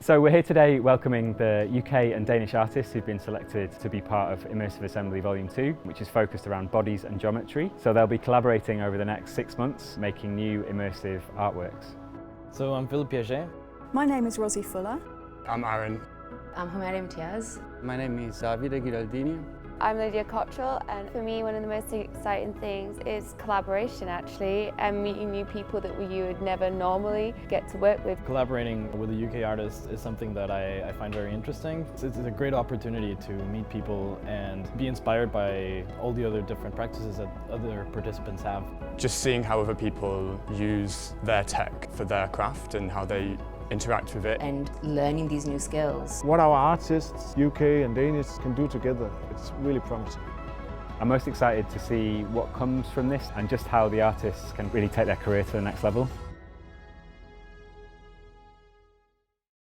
So we're here today welcoming the UK and Danish artists who've been selected to be part of Immersive Assembly Vol.2, which is focused around bodies and geometry. So they'll be collaborating over the next 6 months, making new immersive artworks. So I'm Philippe Piaget. My name is Rosie Fuller. I'm Aaron. I'm Hamada Imtiaz. My name is Davide Giraldini. I'm Lydia Cottrell, and for me one of the most exciting things is collaboration actually, and meeting new people that you would never normally get to work with. Collaborating with a UK artist is something that I find very interesting. It's a great opportunity to meet people and be inspired by all the other different practices that other participants have. Just seeing how other people use their tech for their craft and how they interact with it. And learning these new skills. What our artists, UK and Danish, can do together, it's really promising. I'm most excited to see what comes from this and just how the artists can really take their career to the next level.